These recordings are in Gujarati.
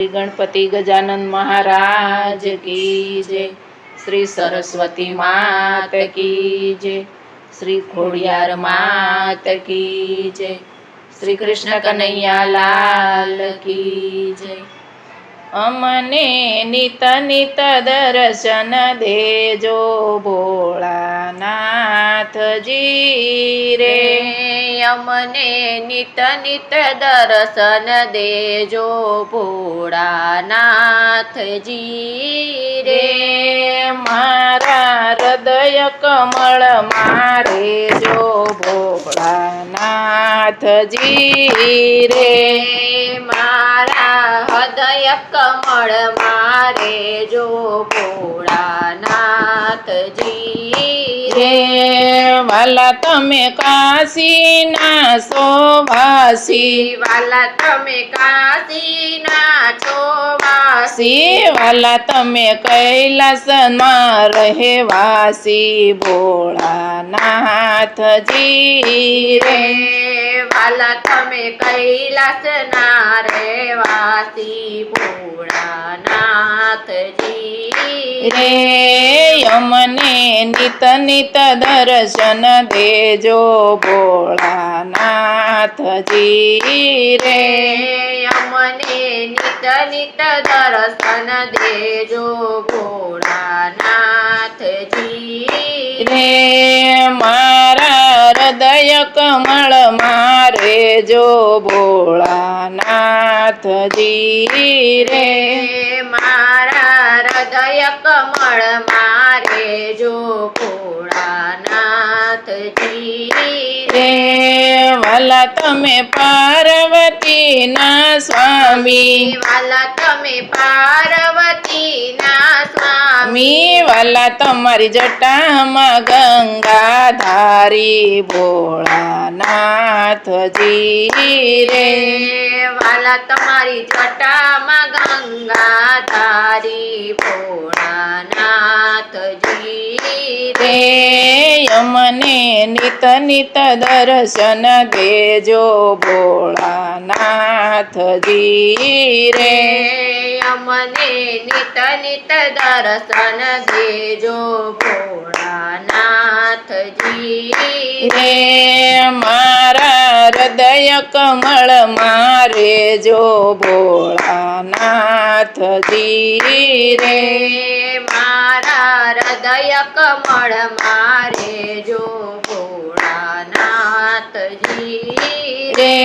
श्री गणपति गजानन महाराज की जय। श्री सरस्वती मात की जय। श्री खोड़ियार मात की जय। श्री कृष्ण कन्हैया लाल की जय। अमने नित नित दर्शन देजो भोळानाथ जी रे। अमने नित नित दर्शन देजो भोळानाथ जी रे। मारा हृदय कमळ मारे जो भोळानाथ जी रे। मारा हृदय कमळ मारे जो भोळानाथ जी रे। वाला तमे काशी ना सोवासी, वाला तमे काशी ना छोवासी, वाला तमे कैलास માં રહેવાસી ભોળાનાથ જી રે। વાલા તમે કૈલાસ ના રહેવાસી ભોળાનાથજી રે। અમને નિત નિત દર્શન દેજો ભોળાનાથજી રે। અમને નિત નિત દર્શન દેજો ભોળાનાથજી રે। મારા હૃદય કમળ મારે જો ભોળાનાથજી રે। મારા હૃદય કમળ મારે જો ભોળાનાથજી રે। વાલા તમે પાર્વતી ના સ્વામી, વાલા તમે પાર્વતી ના સ્વામી, વાલા તમારી જટામાં ગંગાધારી ભોળાનાથજી રે। વાલા તમારી જટામાં ગંગાધારી ભોળાનાથજી રે। અમને નિત નિત દર્શન દેજો ભોળાનાથજી રે। અમને નિત નિત દર્શન દેજો ભોળાનાથજી રે। મારા હૃદય કમળ મારે જો ભોળાનાથજી રે। મારા હૃદય કમળ મારે જો ભોળાનાથજી રે।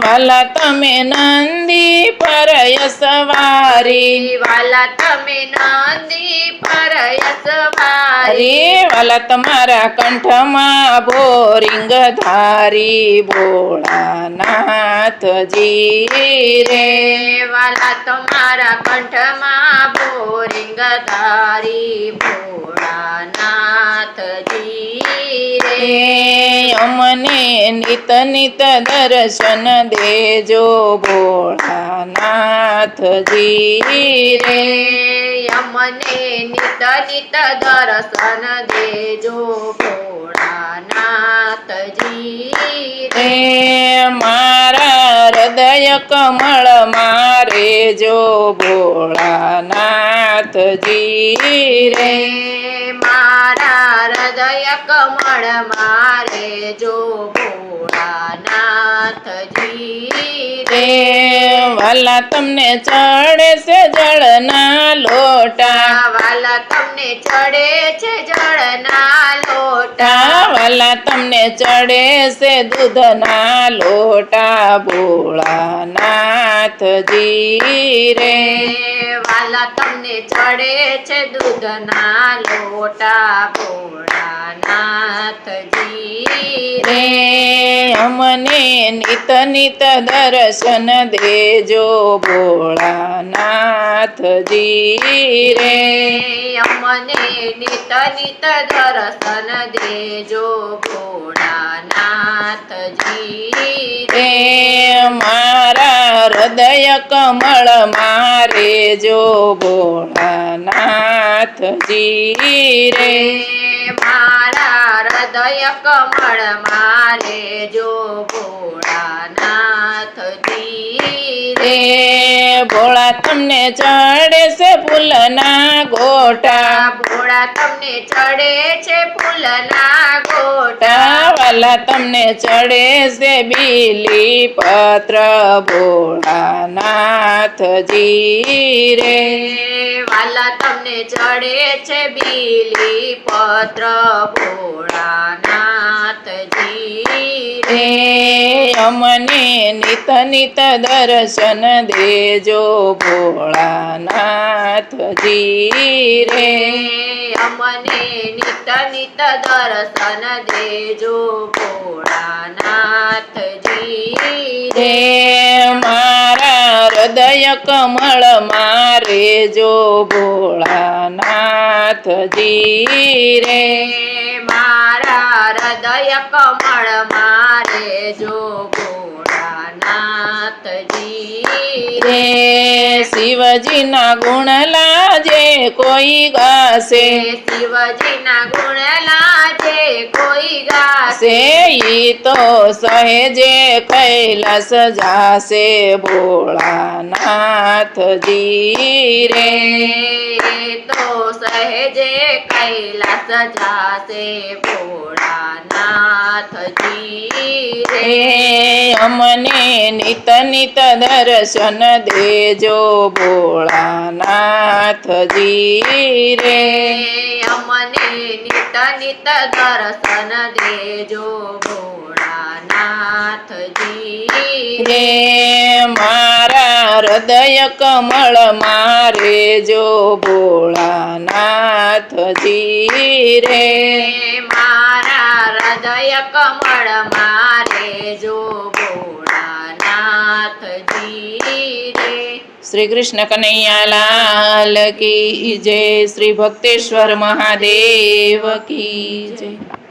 વાલા તમે નંદી પર સવારી, વાલા તમે નંદી પર સવારી, વાલા તમારા કંઠમાં ભોરિંગ ધારી ભોળાનાથજી રે। વાલા તમારા કંઠમાં ભોરિંગ ધારી ભોળાનાથજી રે। અમને નિત નિત દર્શન દેજો ભોળાનાથજી રે। અમને નિત નિત દર્શન દેજો ભોળાનાથજી રે। મારા હૃદય કમળ મારે જો ભોળાનાથજી રે। મારા હૃદય કમળ મારે જો ભોળાનાથજી રે। વાલા તમને ચડે છે જળના લોટા, વાલા તમને ચડે છે જળના લોટા, વાલા તમને ચડે છે દૂધના લોટા ભોળાનાથજી રે। વાલા તમને ચડે છે દૂધના લોટા ભોળાનાથજી રે। અમને નિત નિત દર્શન દેજો ભોળાનાથજી રે। અમને નિત નિત દર્શન દેજો ભોળાનાથજી રે। મારા હૃદય કમળ મારે જો ભોળાનાથજી રે। મારા મારા હૃદય કમળ મારે જો ભોળાનાથજી રે ભોળા તમને ચડે છે ફૂલના ગોટા ભોળા તમને ચડે છે ફૂલના ગોટા વાલા તમને ચડે છે બીલી પત્ર ભોળાનાથજી રે વાલા તમને ચડે છે બીલી પત્ર ભોળાનાથજી રે અમને નિત નિત દર્શન દેજો ભોળાનાથજી રે અમને નિત નિત દર્શન દેજો ભોળાનાથજી રે મારા હૃદય કમળ મારે જો ભોળાનાથજી રે મારા હૃદય કમળ મારે જો ભોળાનાથજી રે શિવજીના ગુણ લાજે કોઈ ગાશે શિવજીના ગુણ લાજે કોઈ ગાશે ઈ તો સહેજે કૈલાસ જાશે ભોળાનાથજી રે તો સહેજે કૈલાસ જાશે ભોળાનાથજી રે અમને નિત નિત દર્શન દેજો ભોળાનાથજી રે અમને નિત નિત દર્શન દેજો ભોળાનાથજી રે મારા હૃદય કમળ મારે જો ભોળાનાથજી રે મારા હૃદય કમળ મારે જો ભોળાનાથજી રે શ્રી કૃષ્ણ કનૈયા લાલ કી જય શ્રી ભક્તેશ્વર મહાદેવ કી જય